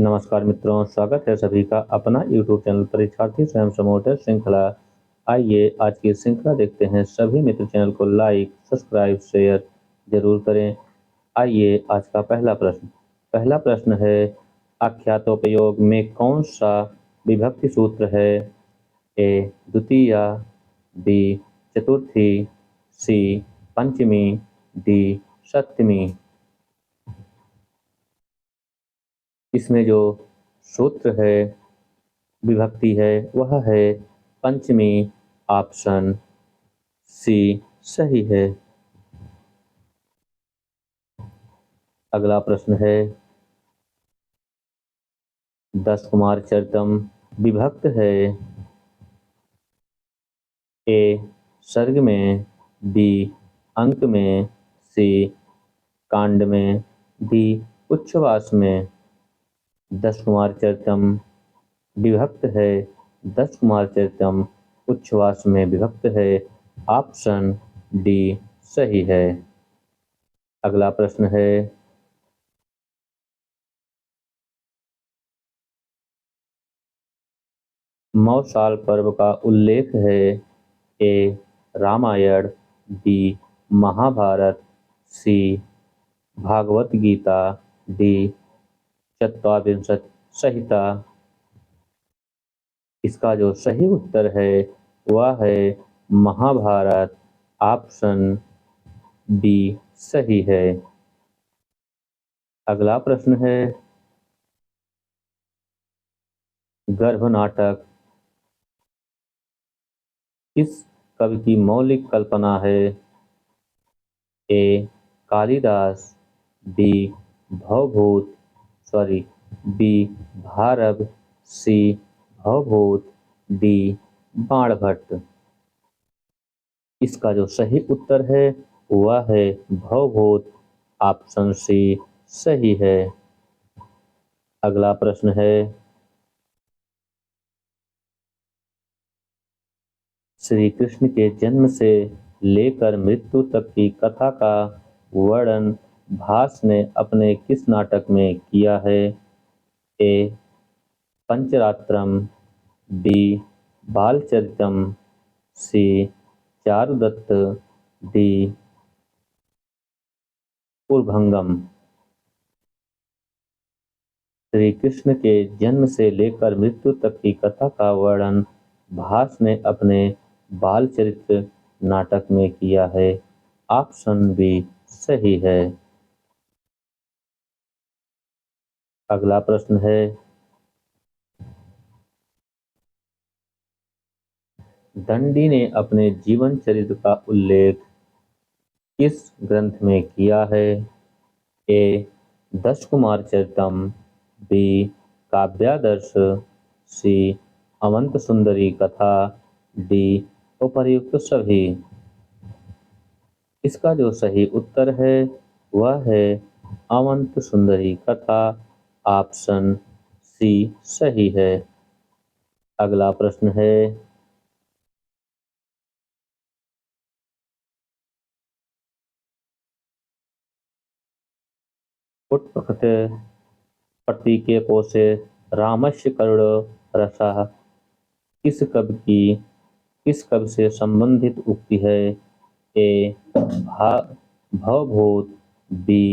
नमस्कार मित्रों, स्वागत है सभी का अपना यूट्यूब चैनल परीक्षार्थी स्वयं समोटर श्रृंखला। आइए आज की श्रृंखला देखते हैं। सभी मित्र चैनल को लाइक, सब्सक्राइब, शेयर जरूर करें। आइए आज का पहला प्रश्न है, आख्यातोपयोग में कौन सा विभक्ति सूत्र है? ए द्वितीया, बी चतुर्थी, सी पंचमी, डी सप्तमी। इसमें जो सूत्र है, विभक्ति है, वह है पंचमी। ऑप्शन सी सही है। अगला प्रश्न है, दस कुमार चरितम विभक्त है? ए सर्ग में, बी अंक में, सी कांड में, डी उच्छ्वास में। दस कुमार चरितम विभक्त है। दस कुमार चरितम उच्छ्वास में विभक्त है। ऑप्शन डी सही है। अगला प्रश्न है, मौसाल पर्व का उल्लेख है? ए रामायण, बी महाभारत, सी भागवत गीता, डी चत्वारिंशत् संहिता। इसका जो सही उत्तर है वह है महाभारत। ऑप्शन बी सही है। अगला प्रश्न है, गर्भ नाटक किस कवि की मौलिक कल्पना है? ए कालिदास, बी बी भारव, सी भवभूत, डी बाणभट्ट। इसका जो सही उत्तर है वह है भवभूत। ऑप्शन सी सही है। अगला प्रश्न है, श्री कृष्ण के जन्म से लेकर मृत्यु तक की कथा का वर्णन भास ने अपने किस नाटक में किया है? ए पंचरात्रम, बी बालचरितम, सी चारुदत्त, डी उर्भंगम। श्री कृष्ण के जन्म से लेकर मृत्यु तक की कथा का वर्णन भास ने अपने बाल चरित्र नाटक में किया है। ऑप्शन बी सही है। अगला प्रश्न है, दंडी ने अपने जीवन चरित्र का उल्लेख किस ग्रंथ में किया है? ए दश कुमार चरितम, बी काव्यादर्श, सी अवंत सुंदरी कथा, डी उपर्युक्त सभी। इसका जो सही उत्तर है वह है अवंत सुंदरी कथा। ऑप्शन सी सही है। अगला प्रश्न है, उत्पक्त प्रतीके कोशे रामस्य करुण रसः किस कवि से संबंधित उक्ति है? ए भवभूत, बी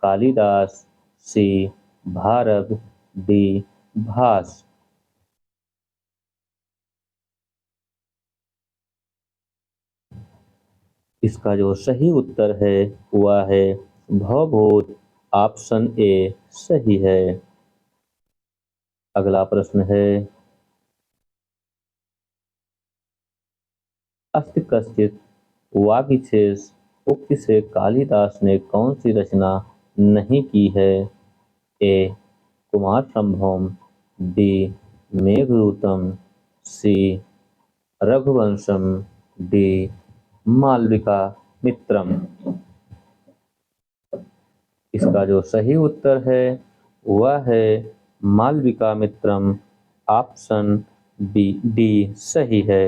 कालिदास, सी भारव, डी भास। इसका जो सही उत्तर है वह है भवभूत। ऑप्शन ए सही है। अगला प्रश्न है, अस्ति कश्चित् वागीशेष उक्ति से कालिदास ने कौन सी रचना नहीं की है? ए कुमार संभवम, बी मेघदूतम, सी रघुवंशम, डी मालविका मित्रम। इसका जो सही उत्तर है वह है मालविका मित्रम। ऑप्शन बी डी सही है।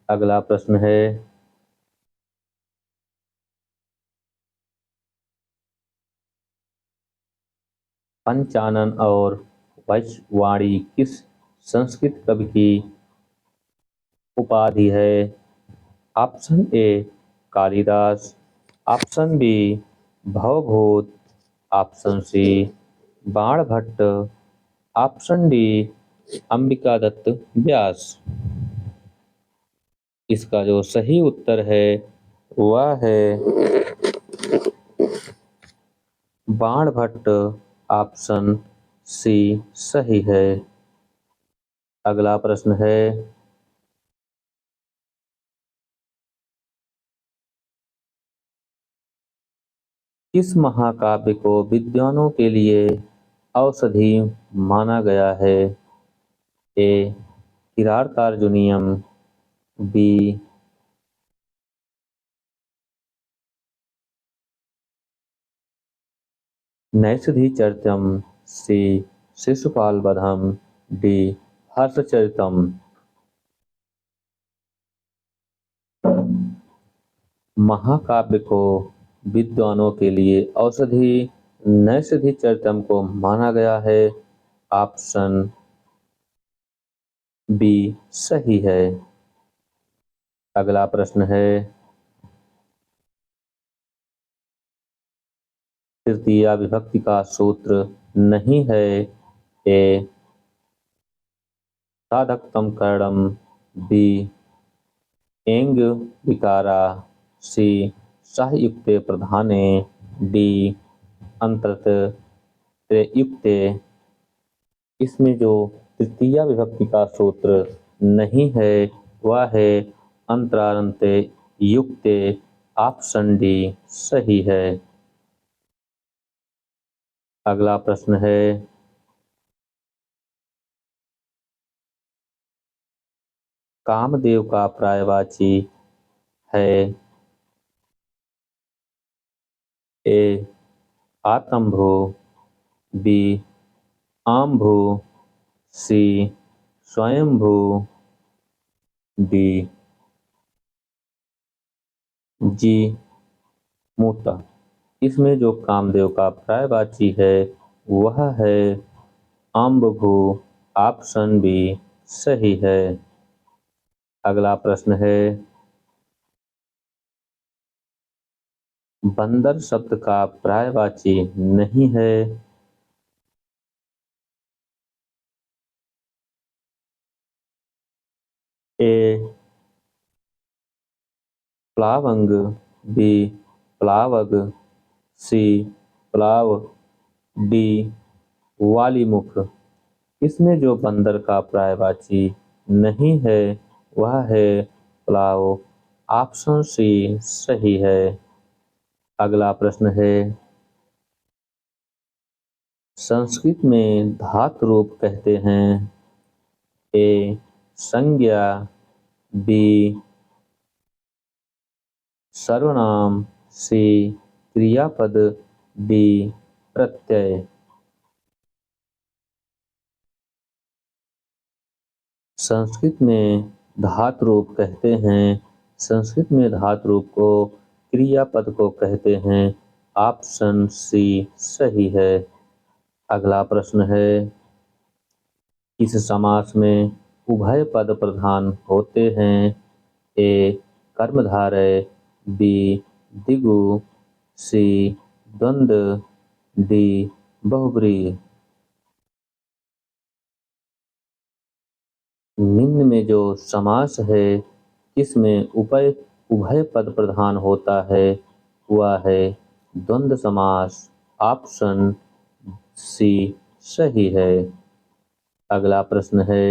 अगला प्रश्न है, पंचानन और वैशवाणी किस संस्कृत कवि की उपाधि है? Option A Kalidas, option B Bhavbhut, option C Banabhatta, option D Ambika Dutt Vyas. इसका जो सही उत्तर है वह है बाणभट्ट, ऑप्शन सी सही है। अगला प्रश्न है किस महाकाव्य को विद्वानों के लिए औषधि माना गया है? ए किरातार्जुनीयम, बी नैषधीचर्यम, सी शिशुपाल वधम, डी हर्षचरितम। महाकाव्य को विद्वानों के लिए औषधि नैषधीचर्यम को माना गया है। ऑप्शन बी सही है। अगला प्रश्न है तृतीया विभक्ति का सूत्र नहीं है। ए साधकतम करणम, बी एंग विकारा, सी सहयुक्ते प्रधाने, डी अंतरते युक्ते। इसमें जो तृतीया विभक्ति का सूत्र नहीं है वह है अंतरांते युक्ते। ऑप्शन डी सही है। अगला प्रश्न है कामदेव का पर्यायवाची है। ए आत्मभू, बी आमभू, सी स्वयंभू, डी जी मूता। इसमें जो कामदेव का पर्यायवाची है वह है आम्बभू। ऑप्शन बी सही है। अगला प्रश्न है बंदर शब्द का पर्यायवाची नहीं है। ए प्लावंग, बी प्लावग, सी प्लाव, डी वालीमुख। इसमें जो बंदर का पर्यायवाची नहीं है वह है प्लाव। ऑप्शन सी सही है। अगला प्रश्न है संस्कृत में धातु रूप कहते हैं। ए संज्ञा, बी सर्वनाम, सी क्रियापद, डी प्रत्यय। संस्कृत में धातु रूप कहते हैं। संस्कृत में धातु रूप को क्रियापद को कहते हैं। ऑप्शन सी सही है। अगला प्रश्न है इस समास में उभय पद प्रधान होते हैं। ए कर्मधारय, बी दिगु, सी द्वंद्व, डी बहुब्रीहि। निम्न में जो समास है किसमें उभय पद प्रधान होता है वह है द्वंद्व समास। ऑप्शन सी सही है। अगला प्रश्न है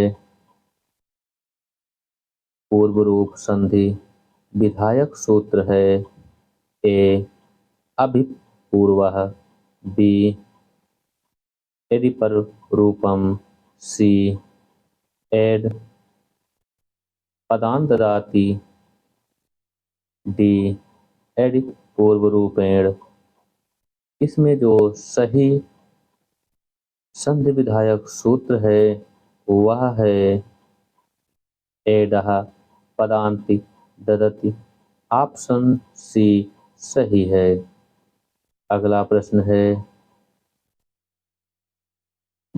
पूर्व रूप संधि विधायक सूत्र है। ए अभिपूर्वः, बी यदि पर रूपम, सी एड पदान ददाति, डी एडिप पूर्व रूपेण। इसमें जो सही संधि विधायक सूत्र है वह है एडः पदांति ददति। ऑप्शन सी सही है। अगला प्रश्न है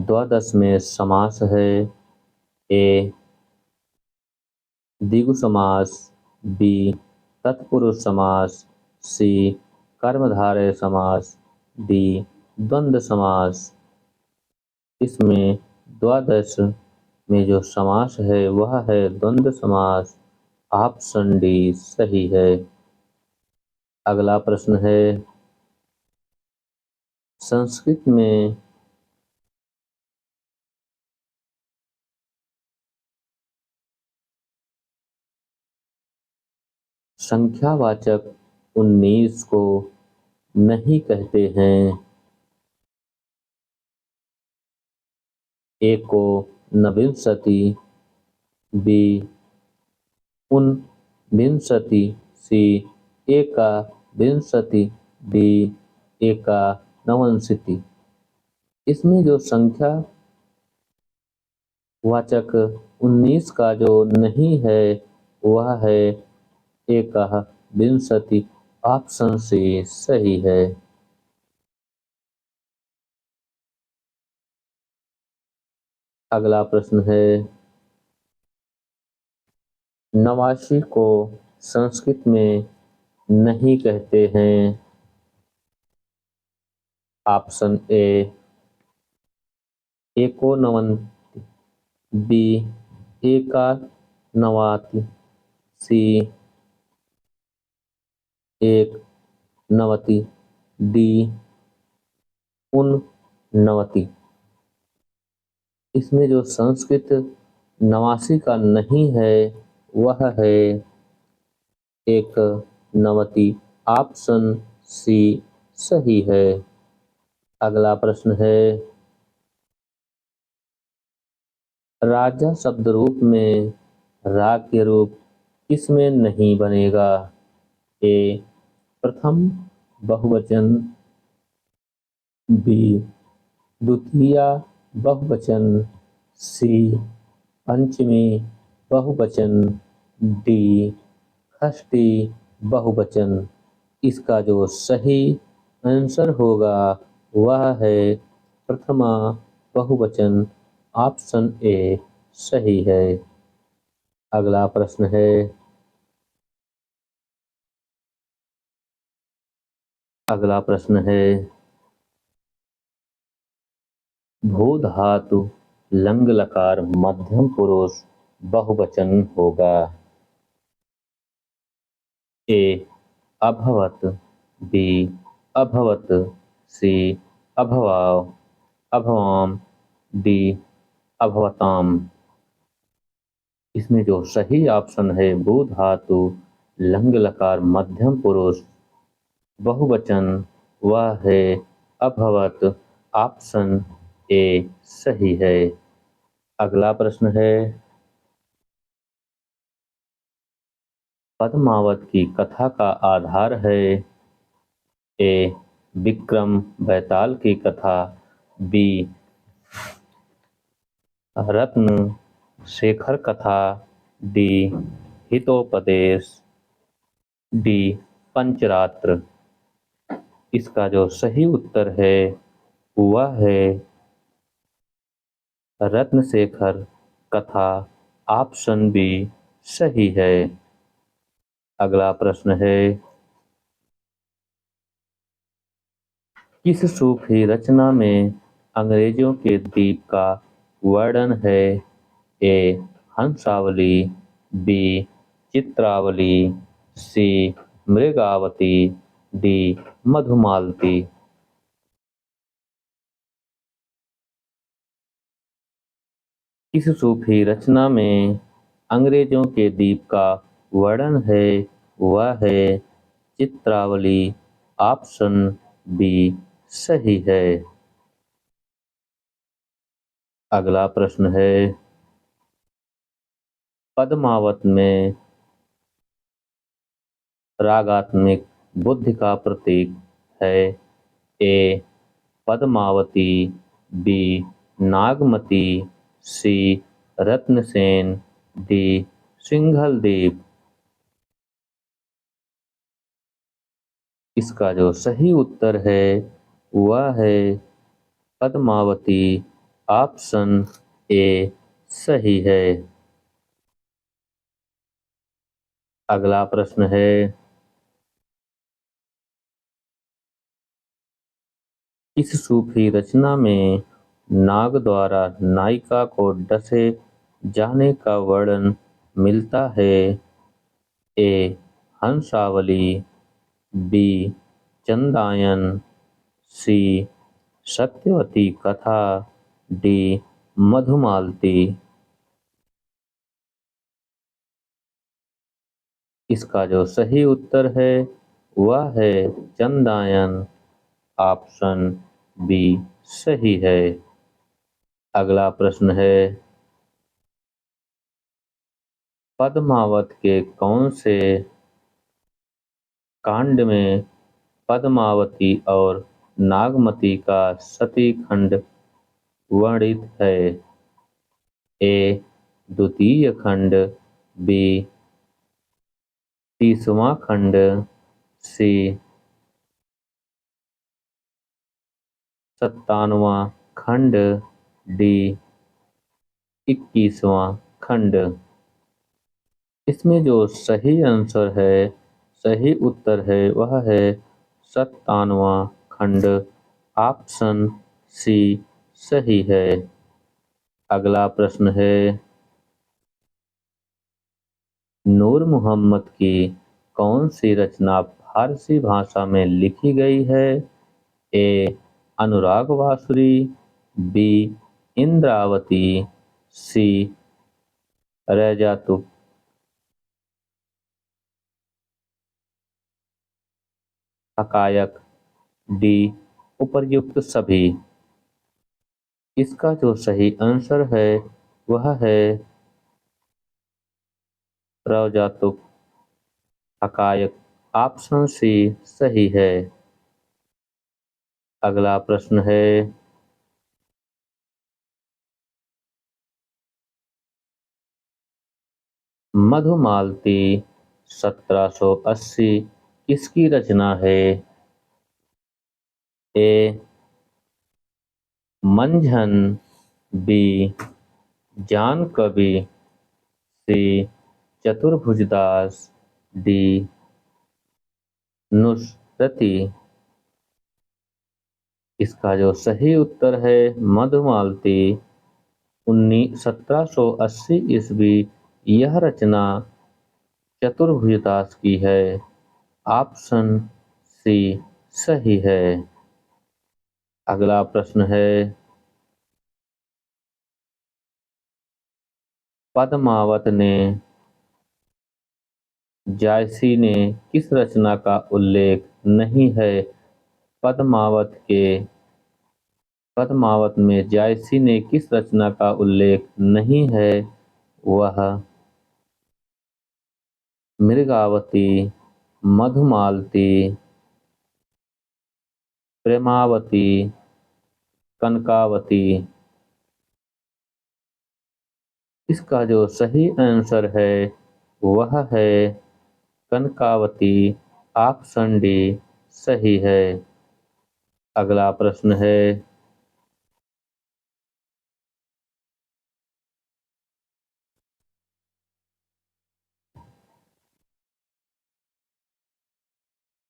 द्वादश में समास है? ए द्विगु समास, बी तत्पुरुष समास, सी कर्मधारय समास, डी द्वंद्व समास। इसमें द्वादश में जो समास है वह है द्वंद्व समास। ऑप्शन डी सही है। अगला प्रश्न है, संस्कृत में संख्यावाचक 19 को नहीं कहते हैं? ए को नविंशति, बी ऊनविंशति, सी एकाविंशति, डी एकानवंशति। इसमें जो संख्या वाचक 19 का जो नहीं है वह है एकाविंशति। ऑप्शन सी सही है। अगला प्रश्न है, 89 को संस्कृत में नहीं कहते हैं? ऑप्शन ए एकोनवंति, बी एकानवाति, सी एक नवति, डी ऊननवति। इसमें जो संस्कृत 89 का नहीं है वह है एक नवति। ऑप्शन सी सही है। अगला प्रश्न है, राजा शब्द रूप में राग के रूप किसमें नहीं बनेगा? ए प्रथम बहुवचन, बी द्वितीया बहुवचन, सी पंचमी बहुवचन, डी षष्ठी बहुवचन। इसका जो सही आंसर होगा वह है प्रथमा बहुवचन। ऑप्शन ए सही है। अगला प्रश्न है, भू धातु लंग लकार मध्यम पुरुष बहुवचन होगा? ए अभवत, बी अभवत, सी अभवाव, अभवाम, डी अभवताम। इसमें जो सही ऑप्शन है भू धातु लंग लकार मध्यम पुरुष बहुवचन वह है अभवत। ऑप्शन ए सही है। अगला प्रश्न है, पद्मावत की कथा का आधार है? ए विक्रम बैताल की कथा, बी रत्न शेखर कथा, डी हितोपदेश, डी पंचरात्र। इसका जो सही उत्तर है वह है रत्नशेखर कथा। ऑप्शन बी सही है। अगला प्रश्न है, किस सूफी रचना में अंग्रेजों के द्वीप का वर्णन है? ए हंसावली, बी चित्रावली, सी मृगावती, डी मधुमालती। किस सूफी रचना में अंग्रेजों के द्वीप का वर्णन है वह है चित्रावली। ऑप्शन बी सही है। अगला प्रश्न है, पद्मावत में रागात्मिक बुद्धि का प्रतीक है? ए पद्मावती, बी नागमती, सी रत्नसेन, डी सिंघलदेव। इसका जो सही उत्तर है वह है पद्मावती। ऑप्शन ए सही है। अगला प्रश्न है, इस सूफी रचना में नाग द्वारा नायिका को डसे जाने का वर्णन मिलता है। ए हंसावली, बी चंदायन, सी सत्यवती कथा, डी मधुमालती। इसका जो सही उत्तर है वह है चंदायन। ऑप्शन बी सही है। अगला प्रश्न है, पद्मावत के कौन से कांड में पद्मावती और नागमती का सती खंड वर्णित है? ए द्वितीय खंड, बी 30वां खंड, सी 57वां खंड, डी 21वां खंड। इसमें जो सही आंसर है, सही उत्तर है वह है 57वां खंड। ऑप्शन सी सही है। अगला प्रश्न है, नूर मोहम्मद की कौन सी रचना फारसी भाषा में लिखी गई है? ए अनुराग वासुरी, बी इंद्रावती, सी रैजातुक हकायक, डी उपर्युक्त सभी। इसका जो सही आंसर है वह है रौजातुक हकायक। ऑप्शन सी सही है। अगला प्रश्न है, मधुमालती 1780 किसकी रचना है? ए मंझन, बी जान कवि, सी चतुर्भुजदास, डी नुसरती। इसका जो सही उत्तर है मधुमालती 1780 ईस्वी। यह रचना चतुर्भुजदास की है। ऑप्शन सी सही है। अगला प्रश्न है, पद्मावत ने जायसी ने किस रचना का उल्लेख नहीं है? पद्मावत के पद्मावत में जायसी ने किस रचना का उल्लेख नहीं है? वह मृगावती, मधुमालती, प्रेमावती, कनकावती। इसका जो सही आंसर है वह है कनकावती। ऑप्शन डी सही है। अगला प्रश्न है,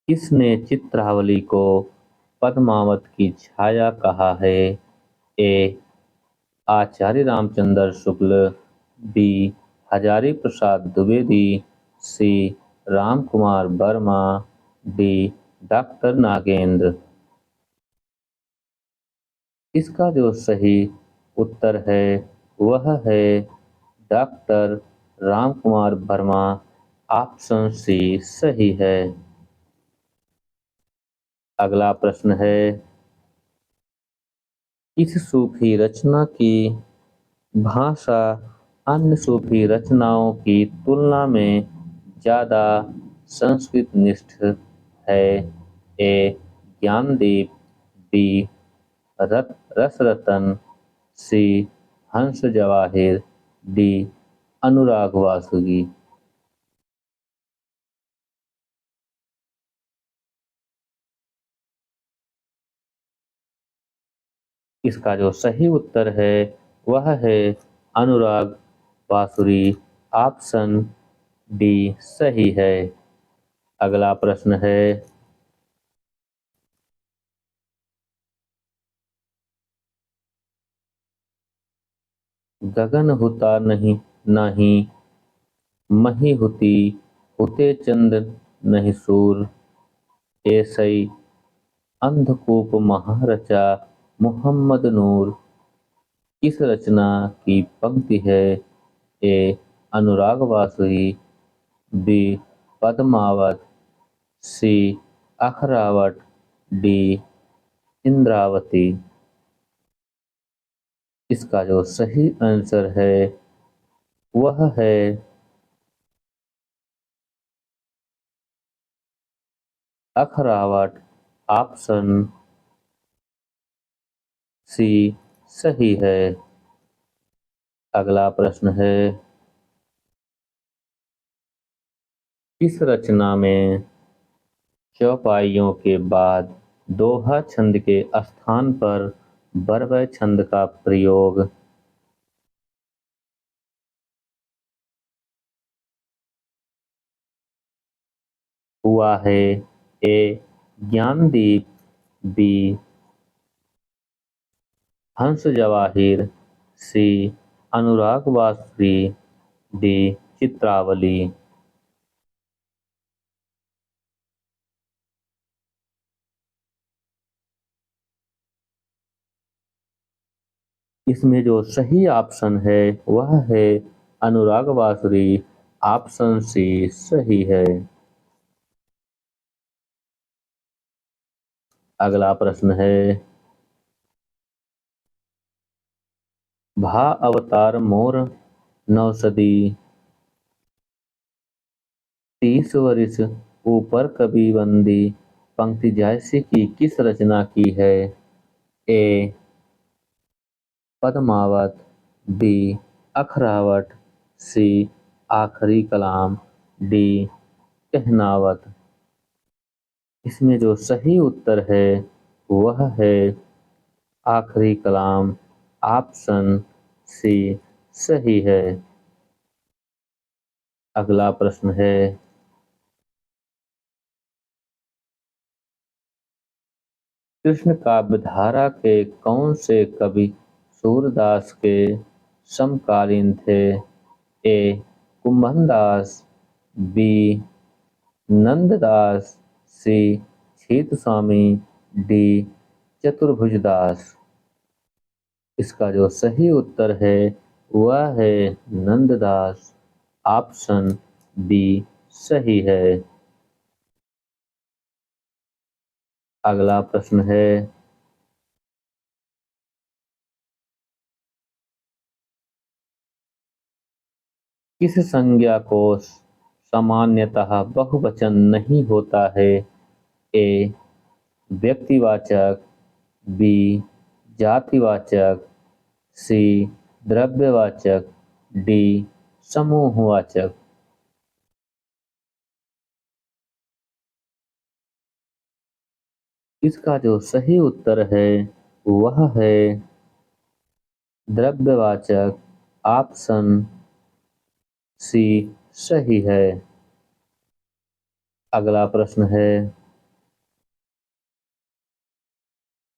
किसने चित्रावली को पद्मावत की छाया कहा है? A Acharya Ramchandra Shukla, B Hazari Prasad Dwivedi, C Ram Kumar Verma, D doctor Nagendra. इसका जो सही उत्तर है वह है doctor Ram Kumar Verma. Option C सही है। अगला प्रश्न है, इस सूफी रचना की भाषा अन्य सूफी रचनाओं की तुलना में ज़्यादा संस्कृत निष्ठ है। ए ज्ञानदीप, बी रसरतन, सी हंस जवाहिर, डी अनुराग वासुकी। इसका जो सही उत्तर है वह है अनुराग बांसुरी। ऑप्शन डी सही है। अगला प्रश्न है, गगन होता नहीं नहीं, मही होती होते चंद नहीं सूर, ऐसई अंधकूप महारचा मोहम्मद नूर। किस रचना की पंक्ति है? ए अनुराग बांसुरी, बी पद्मावत, सी अखरावत, डी इंद्रावती। इसका जो सही आंसर है वह है अखरावत। ऑप्शन सी सही है। अगला प्रश्न है, किस रचना में चौपाइयों के बाद दोहा छंद के स्थान पर बरबय छंद का प्रयोग हुआ है? ए ज्ञानदीप, बी हंस जवाहिर, सी अनुराग बांसुरी, डी चित्रावली। इसमें जो सही ऑप्शन है वह है अनुराग बांसुरी। ऑप्शन सी सही है। अगला प्रश्न है, भा अवतार मोर नौसदी, 30 वर्ष ऊपर कभी बंदी पंक्ति जैसी की किस रचना की है? ए पद्मावत, बी अखरावत, सी आखिरी कलाम, डी कहनावत। इसमें जो सही उत्तर है वह है आखिरी कलाम। ऑप्शन सी सही है। अगला प्रश्न है, कृष्ण काव्यधारा के कौन से कवि सूरदास के समकालीन थे? ए कुंभनदास, बी नंददास, सी छीत स्वामी, डी चतुर्भुजदास। इसका जो सही उत्तर है वह है नंददास। ऑप्शन बी सही है। अगला प्रश्न है, किस संज्ञा को सामान्यतः बहुवचन नहीं होता है? ए व्यक्तिवाचक, बी जातिवाचक, सी द्रव्यवाचक, डी समूहवाचक। इसका जो सही उत्तर है वह है द्रव्यवाचक। ऑप्शन सी सही है। अगला प्रश्न है,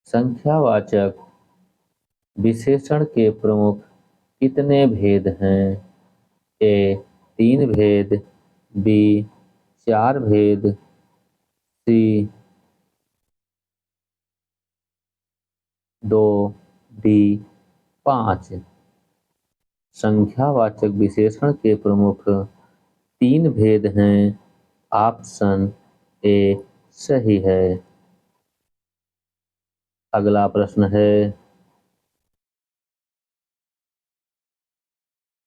संख्यावाचक विशेषण के प्रमुख कितने भेद हैं? ए 3 भेद, बी 4 भेद, सी 2, डी 5। संख्यावाचक विशेषण के प्रमुख 3 भेद हैं। ऑप्शन ए सही है। अगला प्रश्न है,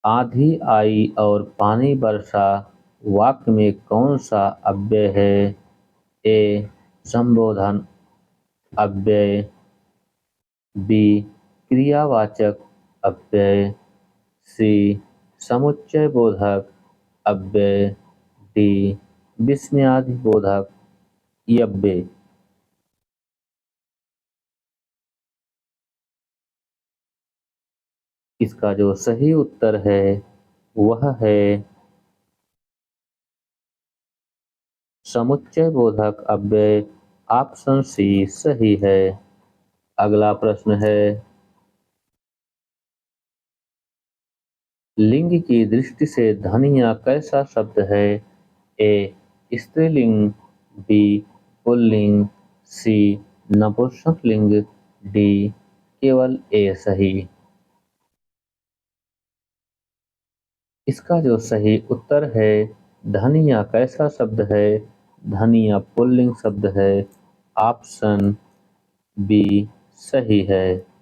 आंधी आई और पानी बरसा वाक्य में कौन सा अव्यय है? ए संबोधन अव्यय, बी क्रियावाचक अव्यय, सी समुच्चय बोधक अव्यय, डी विस्मयादि बोधक यव्यय। इसका जो सही उत्तर है वह है समुच्चय बोधक अव्यय। ऑप्शन सी सही है। अगला प्रश्न है, लिंग की दृष्टि से धनिया कैसा शब्द है? ए स्त्रीलिंग, बी पुल्लिंग, सी नपुंसकलिंग, डी केवल ए सही। इसका जो सही उत्तर है, धनिया कैसा शब्द है? धनिया पुल्लिंग शब्द है। ऑप्शन बी सही है।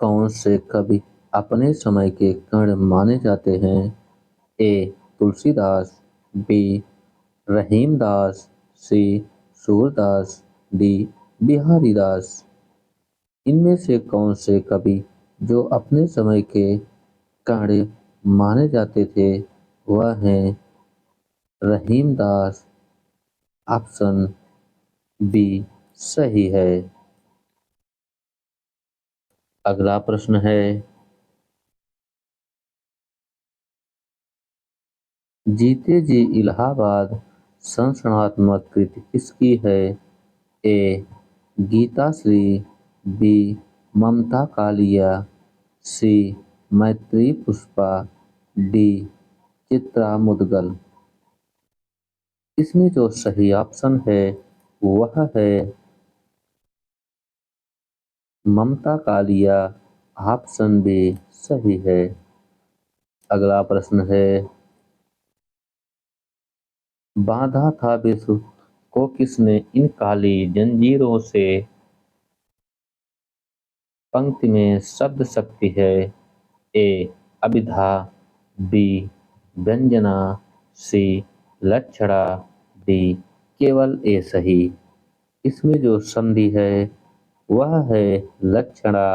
कौन से कवि अपने समय के कर्ण माने जाते हैं? ए तुलसीदास, बी रहीमदास, सी सूरदास, डी बिहारी दास। इनमें से कौन से कवि जो अपने समय के कर्ण माने जाते थे वह हैं रहीमदास। ऑप्शन बी सही है। अगला प्रश्न है, जीते जी इलाहाबाद संरचनात्मक कृति किसकी है? ए गीताश्री, बी ममता कालिया, सी मैत्री पुष्पा, डी चित्रा मुदगल। इसमें जो सही ऑप्शन है वह है ममता कालिया। ऑप्शन बी सही है। अगला प्रश्न है, बांधा था विश्व को किसने इन काली जंजीरों से? पंक्ति में शब्द शक्ति है। ए अभिधा, बी व्यंजना, सी लक्षणा, डी केवल ए सही। इसमें जो संधि है वह है लक्षणा।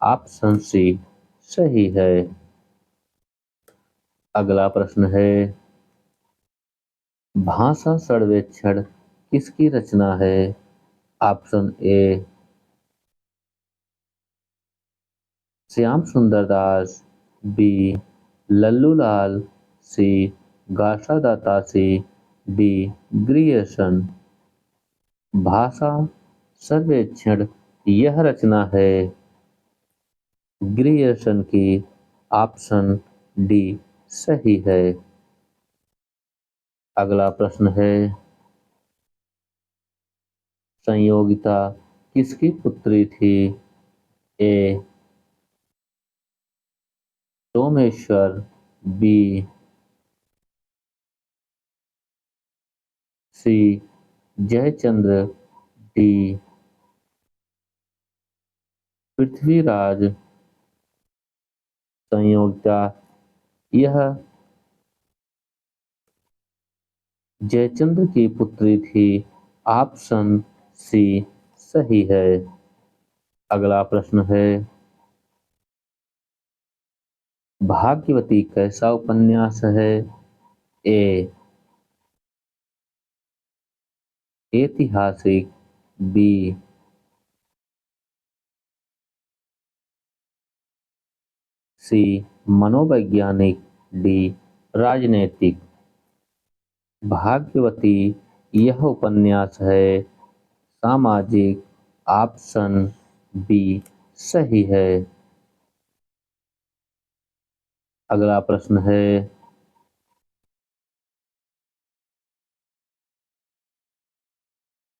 ऑप्शन सी सही है। अगला प्रश्न है, भाषा सर्वेक्षण किसकी रचना है? ऑप्शन ए श्याम सुंदर दास, बी लल्लूलाल, सी गासा दातासी, डी ग्रियर्सन। भाषा सर्वेक्षण यह रचना है ग्रियर्सन की। ऑप्शन डी सही है। अगला प्रश्न है, संयोगिता किसकी पुत्री थी? A Someshwar, B C Jaichandra, D Prithviraj. Sanyogita यह जयचंद्र की पुत्री थी। ऑप्शन सी सही है। अगला प्रश्न है, भाग्यवती कैसा उपन्यास है? ए ऐतिहासिक, बी सी मनोवैज्ञानिक, डी राजनैतिक। भाग्यवती यह उपन्यास है सामाजिक। ऑप्शन बी सही है। अगला प्रश्न है,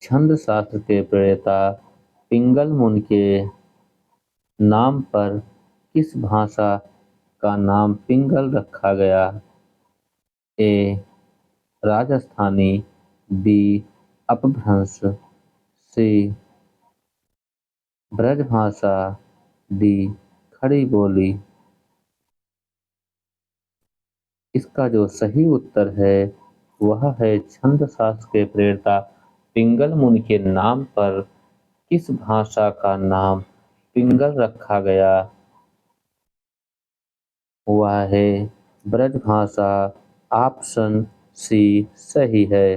छंद शास्त्र के प्रणेता पिंगल मुनि के नाम पर किस भाषा का नाम पिंगल रखा गया? ए राजस्थानी, बी अपभ्रंश, सी ब्रजभाषा, डी खड़ी बोली। इसका जो सही उत्तर है वह है छंद शास्त्र के प्रेरता पिंगल मुनि के नाम पर किस भाषा का नाम पिंगल रखा गया? वह है ब्रजभाषा। ऑप्शन सी सही है।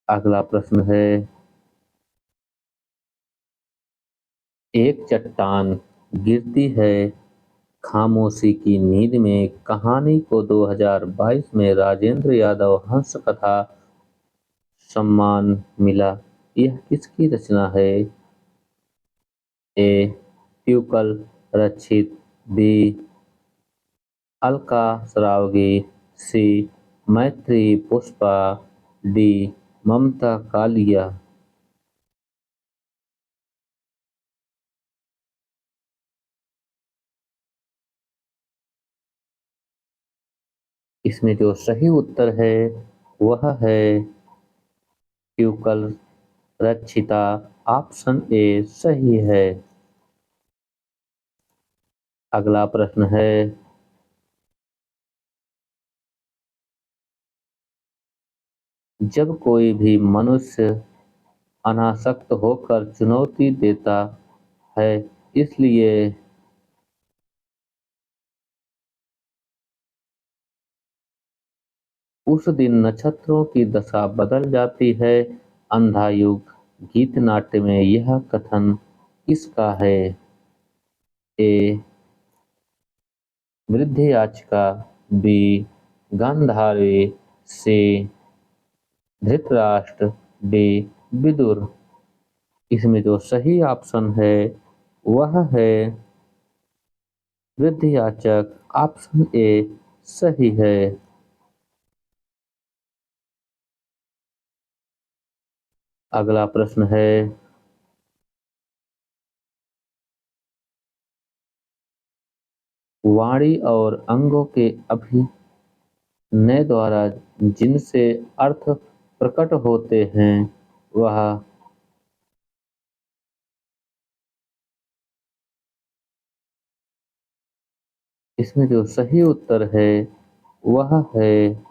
अगला प्रश्न है, एक चट्टान गिरती है खामोशी की नींद में कहानी को 2022 में राजेंद्र यादव हंस कथा सम्मान मिला। यह किसकी रचना है? ए. ट्यूकल रक्षित, बी. अलका सरावगी, सी. मैत्री पुष्पा, डी. ममता कालिया। इसमें जो सही उत्तर है वह है ट्यूकल रक्षिता। ऑप्शन ए सही है। अगला प्रश्न है, जब कोई भी मनुष्य अनासक्त होकर चुनौती देता है, इसलिए उस दिन नक्षत्रों की दशा बदल जाती है। अंधा युग गीत नाट्य में यह कथन किसका है? ए. वृद्ध याचिका, बी. गांधारी, सी. धृतराष्ट्र, डी. विदुर। इसमें जो सही ऑप्शन है वह है वृद्ध याचक। ऑप्शन ए सही है। अगला प्रश्न है, वाणी और अंगों के अभिनय द्वारा जिनसे अर्थ प्रकट होते हैं वह इसमें जो सही उत्तर है वह है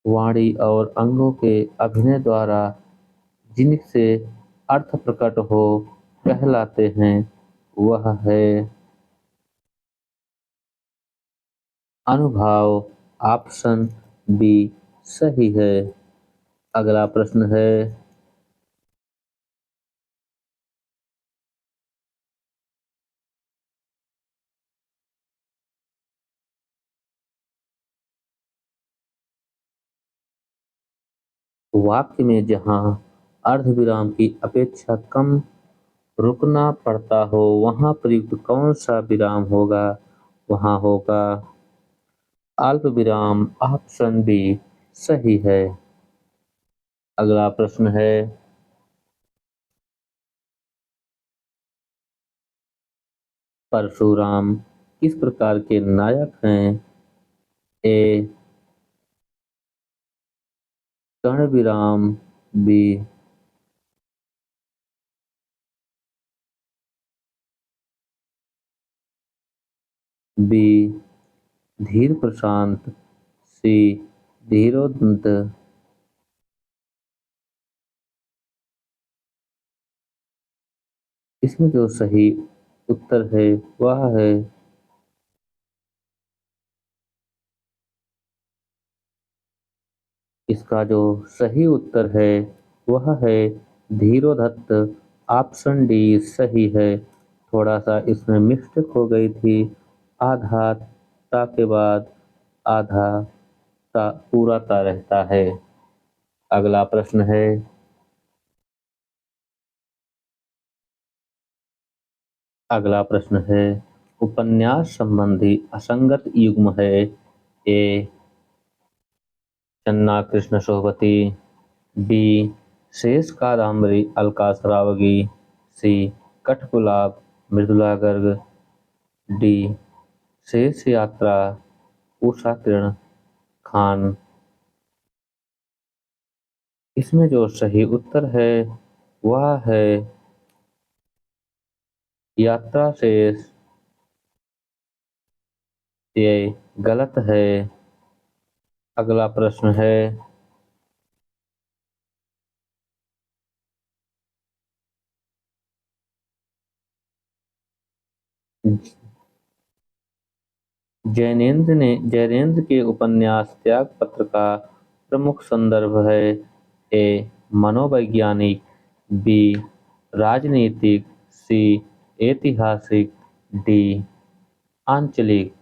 वाणी और अंगों के अभिनय द्वारा जिनसे अर्थ प्रकट हो कहलाते हैं वह है अनुभाव। ऑप्शन बी सही है। अगला प्रश्न है, वाक्य में जहां अर्धविराम की अपेक्षा कम रुकना पड़ता हो वहां प्रयुक्त कौन सा विराम होगा? वहां होगा अल्प विराम। ऑप्शन बी सही है। अगला प्रश्न है, परशुराम किस प्रकार के नायक हैं? ए. कर्ण विराम, बी. बी. धीर प्रशांत, सी. धीरोदंत। इसमें जो सही उत्तर है वह है इसका जो सही उत्तर है वह है धीरोदत्त। ऑप्शन डी सही है। थोड़ा सा इसमें मिस्टेक हो गई थी। आधा ता के बाद आधा ता पूरा ता रहता है। अगला प्रश्न है, अगला प्रश्न है, उपन्यास संबंधी असंगत युग्म है। ए. चन्ना कृष्ण सोहवती, बी. शेष कादम्बरी अलका सरावगी, सी. कठपुलाव मृदुला गर्ग, डी. शेष यात्रा उषा किरण खान। इसमें जो सही उत्तर है वह है यात्रा शेष। ये गलत है। अगला प्रश्न है, जैनेन्द्र के उपन्यास त्यागपत्र का प्रमुख संदर्भ है। ए मनोवैज्ञानिक, बी राजनीतिक, सी ऐतिहासिक, डी आंचलिक।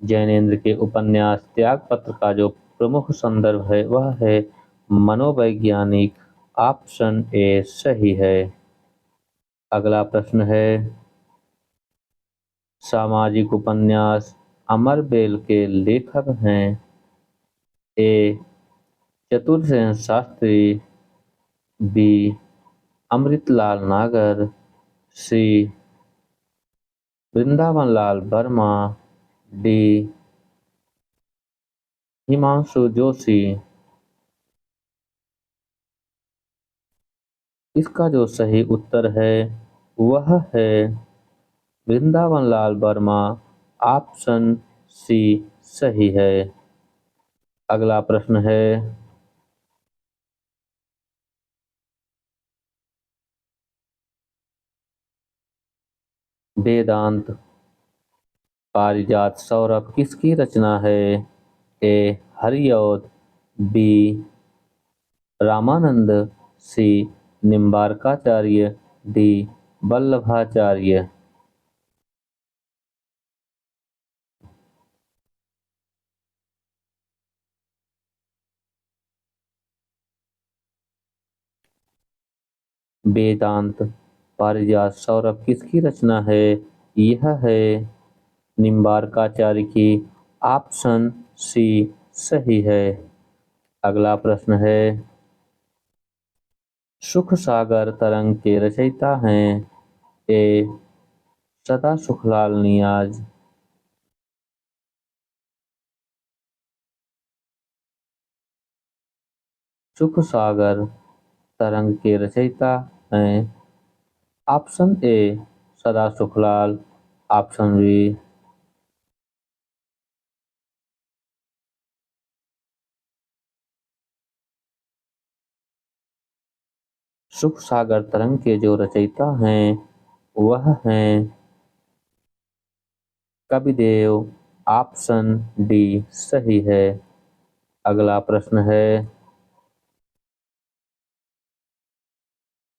जैनेन्द्र के उपन्यास त्यागपत्र का जो प्रमुख संदर्भ है वह है मनोवैज्ञानिक। ऑप्शन ए सही है। अगला प्रश्न है, सामाजिक उपन्यास अमरबेल के लेखक हैं। ए चतुरसेन शास्त्री, बी अमृतलाल नागर, सी वृंदावन लाल वर्मा, डी हिमांशु जोशी। इसका जो सही उत्तर है वह है वृंदावन लाल वर्मा। ऑप्शन सी सही है। अगला प्रश्न है, वेदांत पारिजात सौरभ किसकी रचना है। ए हरिऔध, बी रामानंद, सी निम्बार्काचार्य, डी वल्लभाचार्य। वेदांत पारिजात सौरभ किसकी रचना है। यह है निम्बार्काचार्य की। ऑप्शन सी सही है। अगला प्रश्न है, सुख सागर तरंग के रचयिता हैं। ए सदा सुखलाल नियाज, सुख सागर तरंग के रचयिता हैं। ऑप्शन ए सदा सुखलाल, ऑप्शन बी सुख सागर तरंग के जो रचयिता हैं वह हैं कविदेव। ऑप्शन डी सही है। अगला प्रश्न है,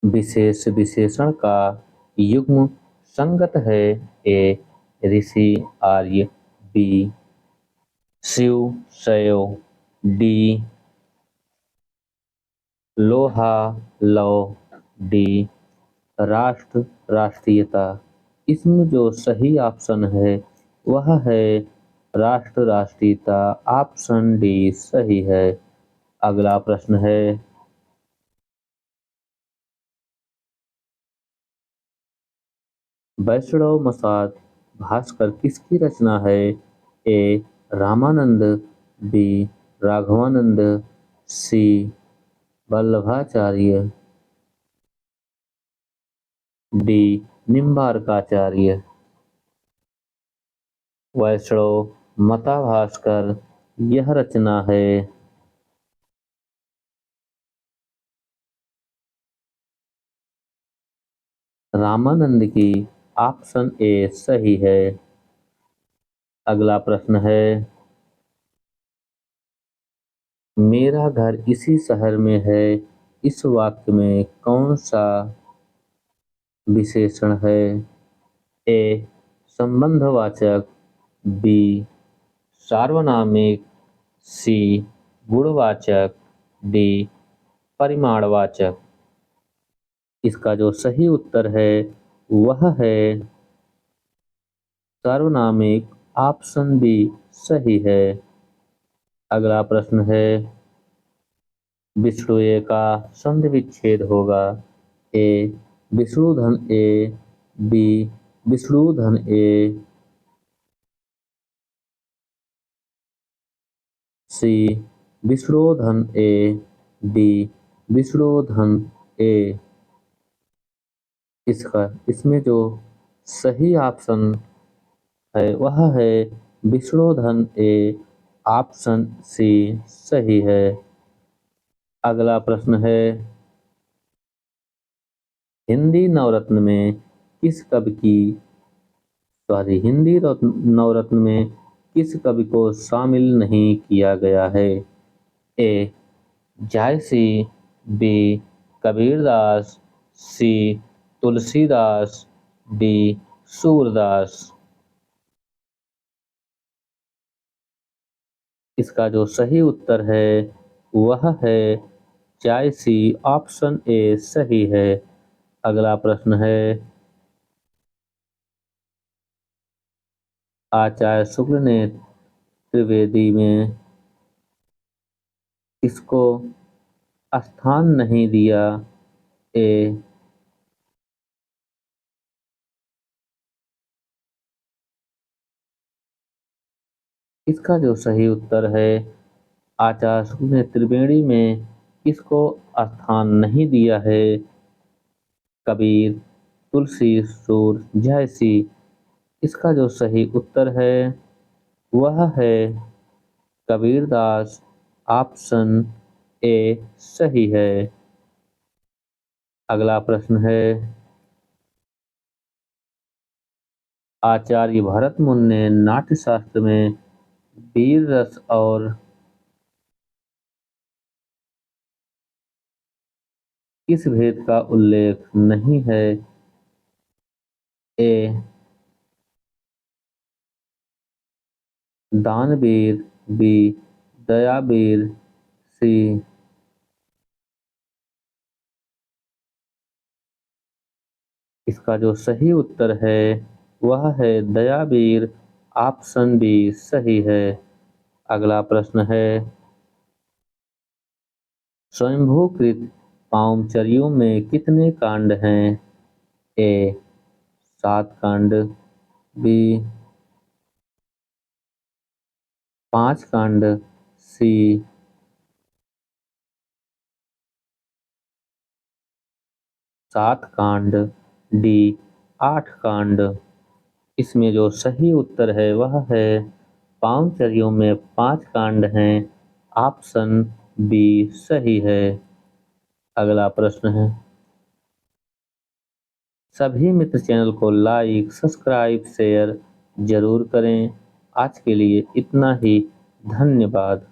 विशेष विशेषण का युग्म संगत है। ए ऋषि आर्य, बी शिव शैव, डी लोहा लौ, डी राष्ट्र राष्ट्रीयता। इसमें जो सही ऑप्शन है वह है राष्ट्र राष्ट्रीयता। ऑप्शन डी सही है। अगला प्रश्न है, वैष्णव मसाद भास्कर किसकी रचना है। ए रामानंद, बी राघवानंद, सी वल्लभाचार्य, डी निम्बार्काचार्य। वैष्णव मता भास्कर यह रचना है रामानंद की। ऑप्शन ए सही है। अगला प्रश्न है, मेरा घर इसी शहर में है। इस वाक्य में कौन सा विशेषण है। ए संबंधवाचक, बी सार्वनामिक, सी गुणवाचक, डी परिमाणवाचक। इसका जो सही उत्तर है वह है सार्वनामिक। ऑप्शन बी सही है। अगला प्रश्न है, विष्णु ए का संधि विच्छेद होगा। ए विष्णुधन ए, बी विष्णुधन ए, सी विष्णुधन ए, डी विष्णुधन ए। इसमें जो सही ऑप्शन है वह है विष्णुधन ए। ऑप्शन सी सही है। अगला प्रश्न है, हिंदी नवरत्न में किस कवि की सॉरी हिंदी नवरत्न में किस कवि को शामिल नहीं किया गया है? ए जायसी, बी कबीरदास, सी तुलसीदास, डी सूरदास। इसका जो सही उत्तर है वह है जायसी। ऑप्शन ए सही है। अगला प्रश्न है, आचार्य शुक्ल ने त्रिवेदी में किसको स्थान नहीं दिया? ए इसका जो सही उत्तर है, आचार्य शुक्ल ने त्रिवेणी में किसको स्थान नहीं दिया है? कबीर, तुलसी, सूर, जायसी। इसका जो सही उत्तर है वह है कबीरदास। ऑप्शन ए सही है। अगला प्रश्न है, आचार्य भरतमुनि ने नाट्यशास्त्र में वीर रस और किस भेद का उल्लेख नहीं है? ए दानवीर, बी दयावीर, सी इसका जो सही उत्तर है वह है दयावीर। ऑप्शन बी सही है। अगला प्रश्न है, स्वयंभूकृत पामचरियों में कितने कांड हैं? ए 7 कांड, बी 5 कांड, सी 7 कांड, डी 8 कांड। इसमें जो सही उत्तर है वह है पामचरियों में 5 कांड हैं। ऑप्शन बी सही है। अगला प्रश्न है, सभी मित्र चैनल को लाइक सब्सक्राइब शेयर जरूर करें। आज के लिए इतना ही। धन्यवाद।